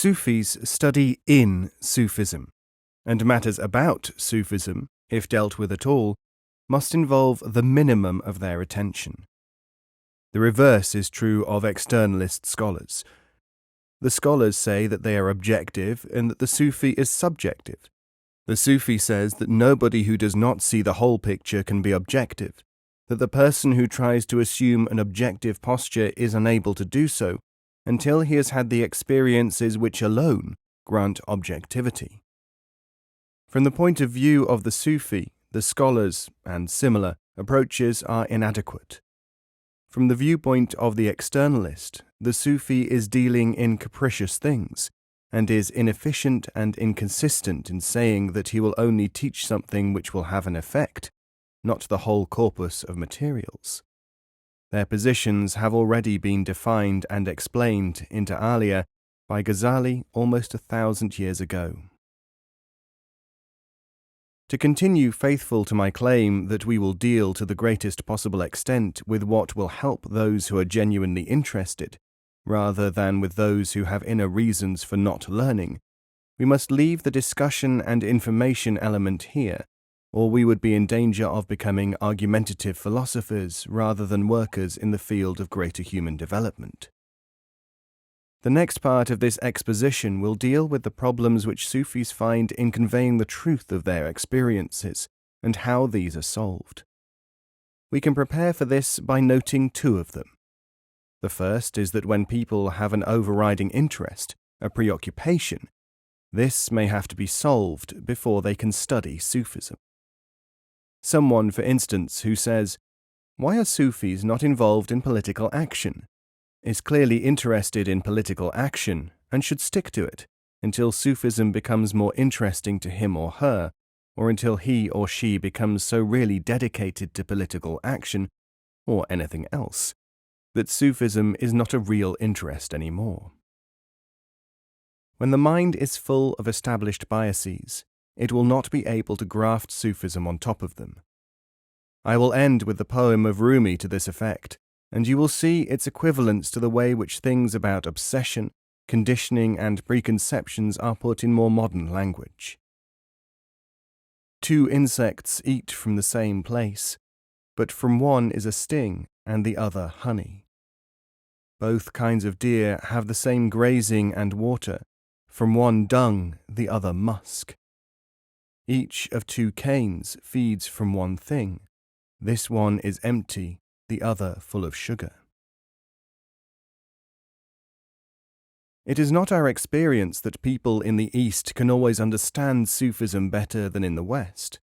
Sufis study in Sufism, and matters about Sufism, if dealt with at all, must involve the minimum of their attention. The reverse is true of externalist scholars. The scholars say that they are objective and that the Sufi is subjective. The Sufi says that nobody who does not see the whole picture can be objective, that the person who tries to assume an objective posture is unable to do so until he has had the experiences which alone grant objectivity. From the point of view of the Sufi, the scholars and similar approaches are inadequate. From the viewpoint of the externalist, the Sufi is dealing in capricious things, and is inefficient and inconsistent in saying that he will only teach something which will have an effect, not the whole corpus of materials. Their positions have already been defined and explained inter alia by Ghazali almost 1,000 years ago. To continue faithful to my claim that we will deal to the greatest possible extent with what will help those who are genuinely interested, rather than with those who have inner reasons for not learning, we must leave the discussion and information element here, or we would be in danger of becoming argumentative philosophers rather than workers in the field of greater human development. The next part of this exposition will deal with the problems which Sufis find in conveying the truth of their experiences and how these are solved. We can prepare for this by noting two of them. The first is that when people have an overriding interest, a preoccupation, this may have to be solved before they can study Sufism. Someone, for instance, who says, "Why are Sufis not involved in political action?" is clearly interested in political action and should stick to it until Sufism becomes more interesting to him or her, or until he or she becomes so really dedicated to political action, or anything else, that Sufism is not a real interest anymore. When the mind is full of established biases, it will not be able to graft Sufism on top of them. I will end with the poem of Rumi to this effect, and you will see its equivalence to the way which things about obsession, conditioning, and preconceptions are put in more modern language. Two insects eat from the same place, but from one is a sting and the other honey. Both kinds of deer have the same grazing and water, from one dung, the other musk. Each of two canes feeds from one thing. This one is empty, the other full of sugar. It is not our experience that people in the East can always understand Sufism better than in the West.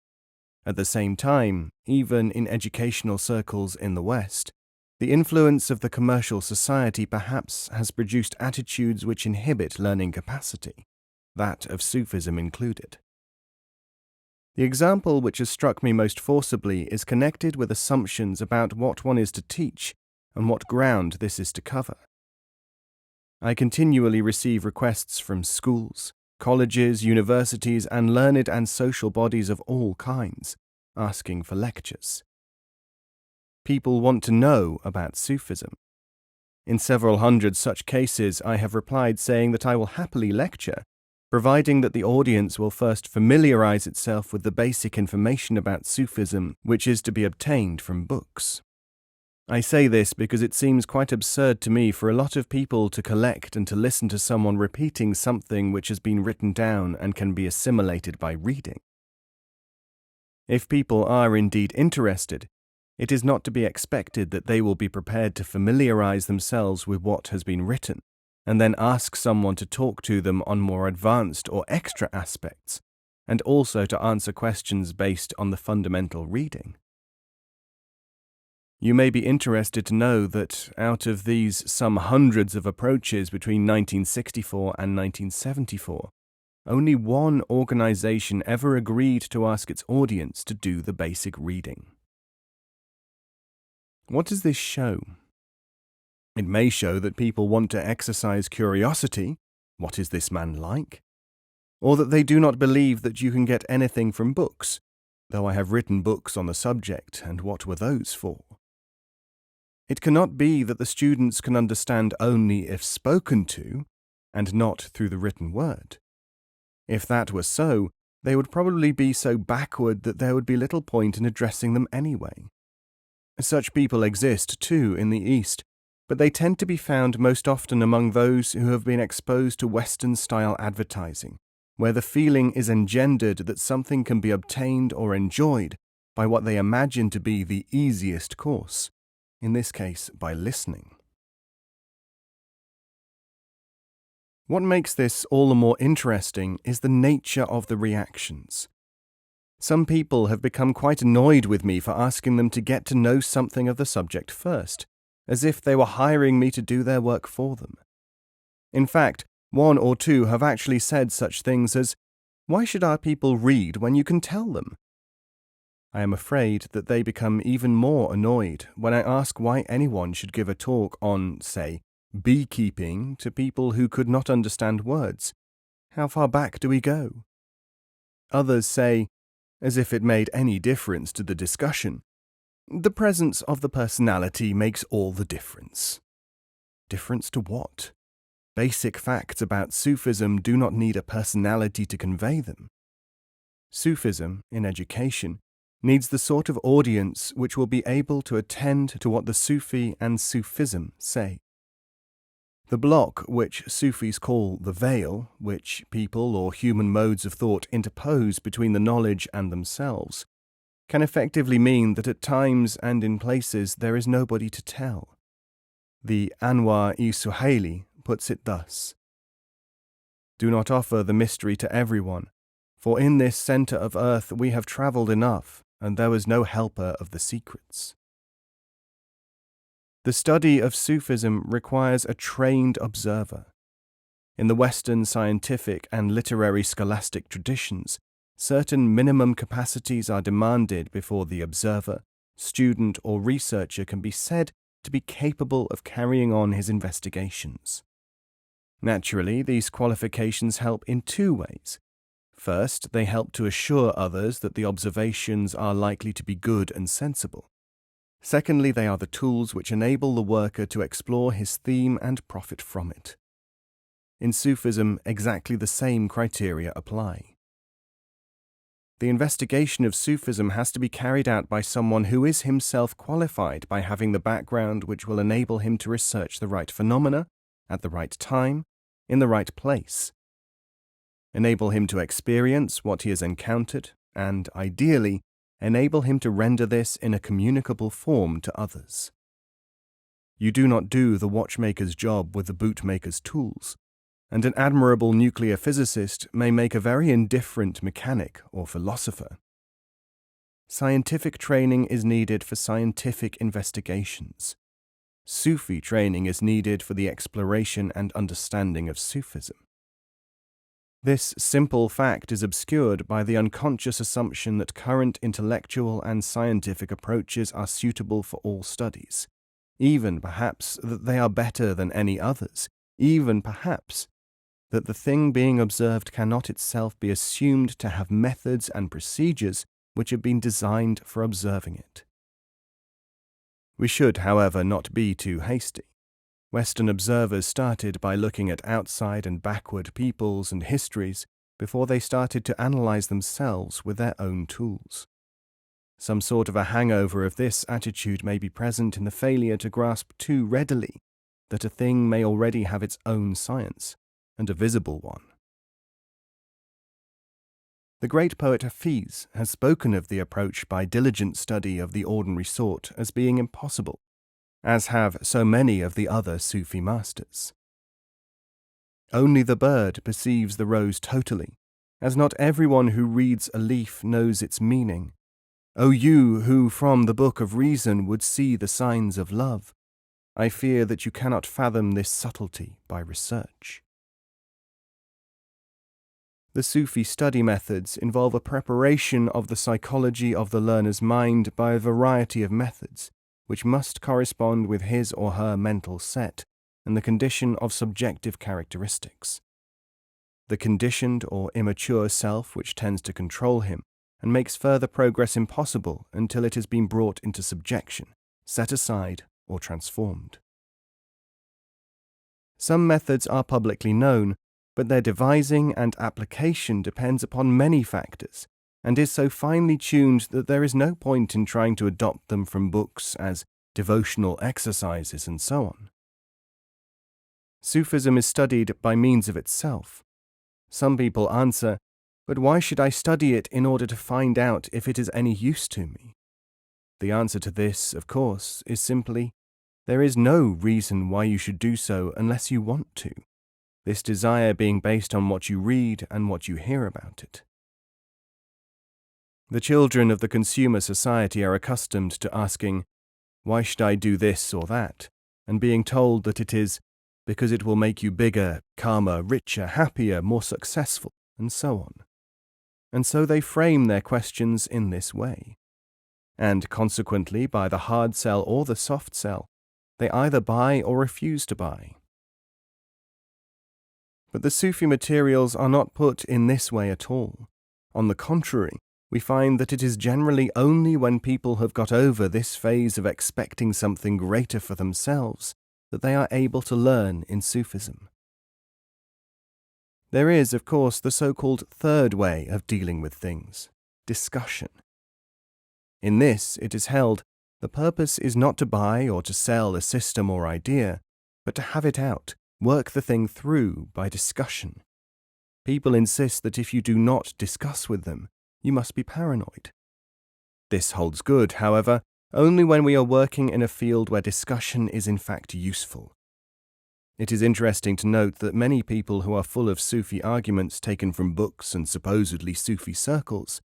At the same time, even in educational circles in the West, the influence of the commercial society perhaps has produced attitudes which inhibit learning capacity, that of Sufism included. The example which has struck me most forcibly is connected with assumptions about what one is to teach and what ground this is to cover. I continually receive requests from schools, colleges, universities, and learned and social bodies of all kinds, asking for lectures. People want to know about Sufism. In several hundred such cases, I have replied saying that I will happily lecture, providing that the audience will first familiarize itself with the basic information about Sufism which is to be obtained from books. I say this because it seems quite absurd to me for a lot of people to collect and to listen to someone repeating something which has been written down and can be assimilated by reading. If people are indeed interested, it is not to be expected that they will be prepared to familiarize themselves with what has been written, and then ask someone to talk to them on more advanced or extra aspects, and also to answer questions based on the fundamental reading. You may be interested to know that out of these some hundreds of approaches between 1964 and 1974, only one organization ever agreed to ask its audience to do the basic reading. What does this show? It may show that people want to exercise curiosity, what is this man like? Or that they do not believe that you can get anything from books, though I have written books on the subject, and what were those for? It cannot be that the students can understand only if spoken to, and not through the written word. If that were so, they would probably be so backward that there would be little point in addressing them anyway. Such people exist, too, in the East, but they tend to be found most often among those who have been exposed to Western-style advertising, where the feeling is engendered that something can be obtained or enjoyed by what they imagine to be the easiest course, in this case by listening. What makes this all the more interesting is the nature of the reactions. Some people have become quite annoyed with me for asking them to get to know something of the subject first, as if they were hiring me to do their work for them. In fact, one or two have actually said such things as, "Why should our people read when you can tell them?" I am afraid that they become even more annoyed when I ask why anyone should give a talk on, say, beekeeping to people who could not understand words. How far back do we go? Others say, as if it made any difference to the discussion, the presence of the personality makes all the difference. Difference to what? Basic facts about Sufism do not need a personality to convey them. Sufism, in education, needs the sort of audience which will be able to attend to what the Sufi and Sufism say. The block which Sufis call the veil, which people or human modes of thought interpose between the knowledge and themselves, can effectively mean that at times and in places there is nobody to tell. The Anwar-i-Suhaili puts it thus: "Do not offer the mystery to everyone, for in this centre of earth we have travelled enough, and there was no helper of the secrets." The study of Sufism requires a trained observer. In the Western scientific and literary scholastic traditions, certain minimum capacities are demanded before the observer, student, or researcher can be said to be capable of carrying on his investigations. Naturally, these qualifications help in two ways. First, they help to assure others that the observations are likely to be good and sensible. Secondly, they are the tools which enable the worker to explore his theme and profit from it. In Sufism, exactly the same criteria apply. The investigation of Sufism has to be carried out by someone who is himself qualified by having the background which will enable him to research the right phenomena, at the right time, in the right place. Enable him to experience what he has encountered, and, ideally, enable him to render this in a communicable form to others. You do not do the watchmaker's job with the bootmaker's tools, and an admirable nuclear physicist may make a very indifferent mechanic or philosopher. Scientific training is needed for scientific investigations. Sufi training is needed for the exploration and understanding of Sufism. This simple fact is obscured by the unconscious assumption that current intellectual and scientific approaches are suitable for all studies, even perhaps that they are better than any others, even perhaps that the thing being observed cannot itself be assumed to have methods and procedures which have been designed for observing it. We should, however, not be too hasty. Western observers started by looking at outside and backward peoples and histories before they started to analyze themselves with their own tools. Some sort of a hangover of this attitude may be present in the failure to grasp too readily that a thing may already have its own science, and a visible one. The great poet Hafiz has spoken of the approach by diligent study of the ordinary sort as being impossible, as have so many of the other Sufi masters. Only the bird perceives the rose totally, as not everyone who reads a leaf knows its meaning. O you who from the book of reason would see the signs of love, I fear that you cannot fathom this subtlety by research. The Sufi study methods involve a preparation of the psychology of the learner's mind by a variety of methods, which must correspond with his or her mental set and the condition of subjective characteristics. The conditioned or immature self which tends to control him and makes further progress impossible until it has been brought into subjection, set aside, or transformed. Some methods are publicly known, but their devising and application depends upon many factors, and is so finely tuned that there is no point in trying to adopt them from books as devotional exercises and so on. Sufism is studied by means of itself. Some people answer, but why should I study it in order to find out if it is any use to me? The answer to this, of course, is simply, there is no reason why you should do so unless you want to, this desire being based on what you read and what you hear about it. The children of the consumer society are accustomed to asking, why should I do this or that, and being told that it is because it will make you bigger, calmer, richer, happier, more successful, and so on. And so they frame their questions in this way. And consequently, by the hard sell or the soft sell, they either buy or refuse to buy. But the Sufi materials are not put in this way at all. On the contrary, we find that it is generally only when people have got over this phase of expecting something greater for themselves that they are able to learn in Sufism. There is, of course, the so-called third way of dealing with things, discussion. In this, it is held, the purpose is not to buy or to sell a system or idea, but to have it out, work the thing through by discussion. People insist that if you do not discuss with them, you must be paranoid. This holds good, however, only when we are working in a field where discussion is in fact useful. It is interesting to note that many people who are full of Sufi arguments taken from books and supposedly Sufi circles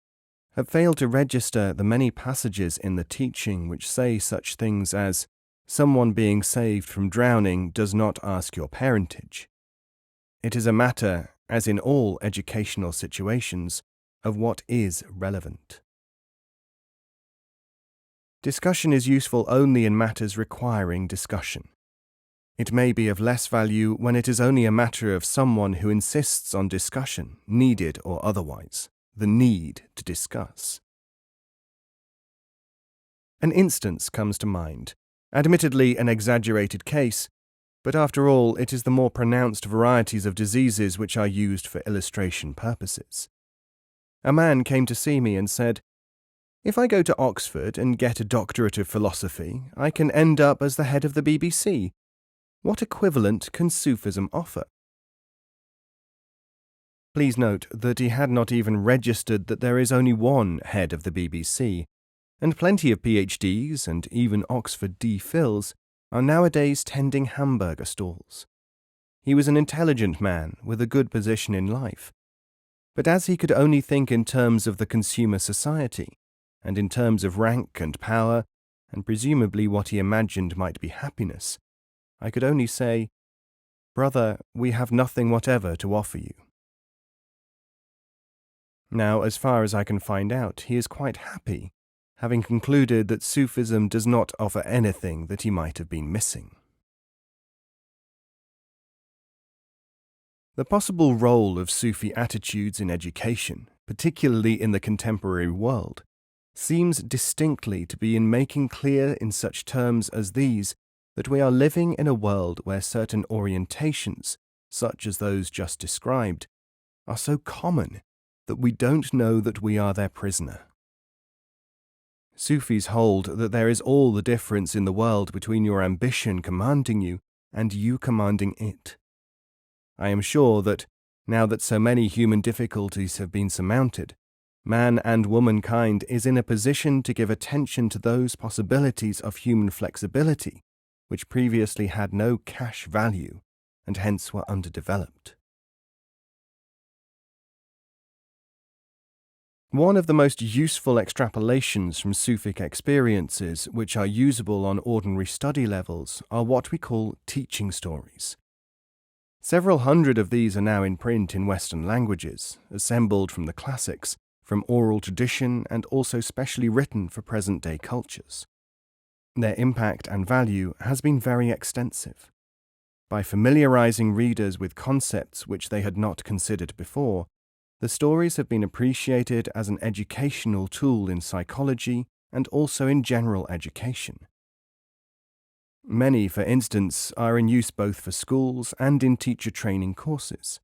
have failed to register the many passages in the teaching which say such things as, someone being saved from drowning does not ask your parentage. It is a matter, as in all educational situations, of what is relevant. Discussion is useful only in matters requiring discussion. It may be of less value when it is only a matter of someone who insists on discussion, needed or otherwise, the need to discuss. An instance comes to mind, admittedly an exaggerated case, but after all it is the more pronounced varieties of diseases which are used for illustration purposes. A man came to see me and said, if I go to Oxford and get a doctorate of philosophy, I can end up as the head of the BBC. What equivalent can Sufism offer? Please note that he had not even registered that there is only one head of the BBC, and plenty of PhDs and even Oxford D.Phils are nowadays tending hamburger stalls. He was an intelligent man with a good position in life, but as he could only think in terms of the consumer society, and in terms of rank and power, and presumably what he imagined might be happiness, I could only say, brother, we have nothing whatever to offer you. Now, as far as I can find out, he is quite happy, having concluded that Sufism does not offer anything that he might have been missing. The possible role of Sufi attitudes in education, particularly in the contemporary world, seems distinctly to be in making clear in such terms as these that we are living in a world where certain orientations, such as those just described, are so common that we don't know that we are their prisoner. Sufis hold that there is all the difference in the world between your ambition commanding you and you commanding it. I am sure that, now that so many human difficulties have been surmounted, man and womankind is in a position to give attention to those possibilities of human flexibility which previously had no cash value and hence were underdeveloped. One of the most useful extrapolations from Sufic experiences which are usable on ordinary study levels are what we call teaching stories. Several hundred of these are now in print in Western languages, assembled from the classics, from oral tradition and also specially written for present-day cultures. Their impact and value has been very extensive. By familiarizing readers with concepts which they had not considered before, the stories have been appreciated as an educational tool in psychology and also in general education. Many, for instance, are in use both for schools and in teacher training courses.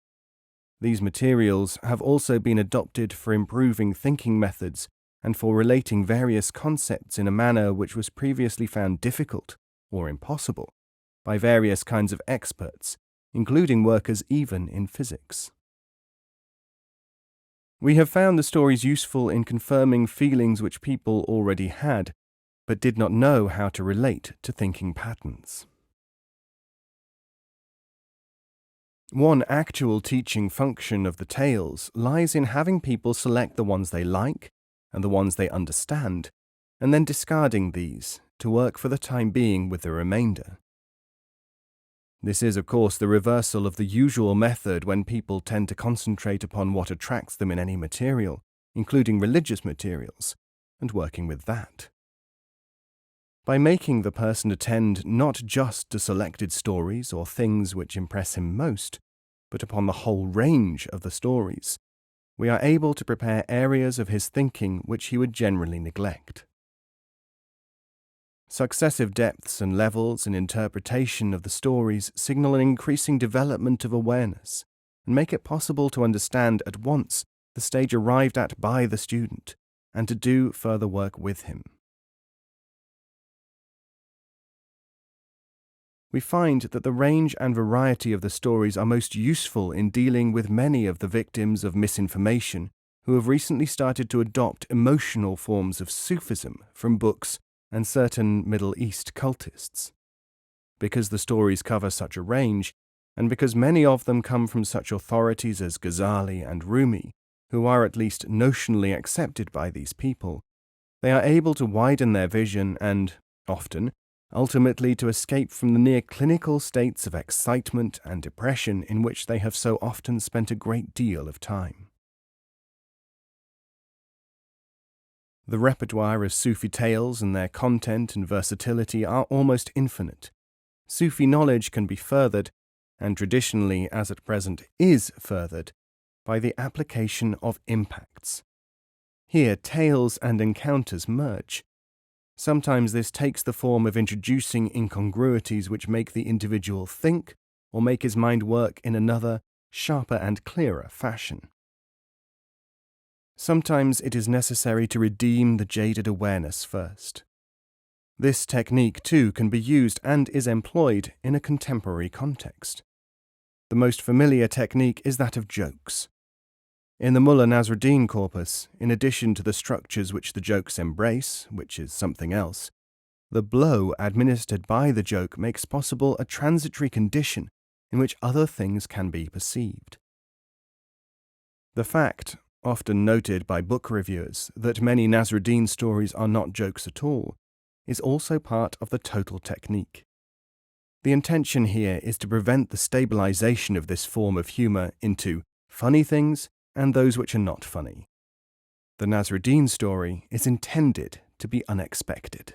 These materials have also been adopted for improving thinking methods and for relating various concepts in a manner which was previously found difficult or impossible by various kinds of experts, including workers even in physics. We have found the stories useful in confirming feelings which people already had, but did not know how to relate to thinking patterns. One actual teaching function of the tales lies in having people select the ones they like and the ones they understand, and then discarding these to work for the time being with the remainder. This is, of course, the reversal of the usual method when people tend to concentrate upon what attracts them in any material, including religious materials, and working with that. By making the person attend not just to selected stories or things which impress him most, but upon the whole range of the stories, we are able to prepare areas of his thinking which he would generally neglect. Successive depths and levels in interpretation of the stories signal an increasing development of awareness and make it possible to understand at once the stage arrived at by the student and to do further work with him. We find that the range and variety of the stories are most useful in dealing with many of the victims of misinformation who have recently started to adopt emotional forms of Sufism from books and certain Middle East cultists. Because the stories cover such a range, and because many of them come from such authorities as Ghazali and Rumi, who are at least notionally accepted by these people, they are able to widen their vision and, often, ultimately to escape from the near-clinical states of excitement and depression in which they have so often spent a great deal of time. The repertoire of Sufi tales and their content and versatility are almost infinite. Sufi knowledge can be furthered, and traditionally, as at present, is furthered, by the application of impacts. Here, tales and encounters merge. Sometimes this takes the form of introducing incongruities which make the individual think or make his mind work in another, sharper and clearer fashion. Sometimes it is necessary to redeem the jaded awareness first. This technique, too, can be used and is employed in a contemporary context. The most familiar technique is that of jokes. In the Mullah Nasruddin corpus, in addition to the structures which the jokes embrace, which is something else, the blow administered by the joke makes possible a transitory condition in which other things can be perceived. The fact, often noted by book reviewers, that many Nasruddin stories are not jokes at all, is also part of the total technique. The intention here is to prevent the stabilization of this form of humor into funny things and those which are not funny. The Nasruddin story is intended to be unexpected.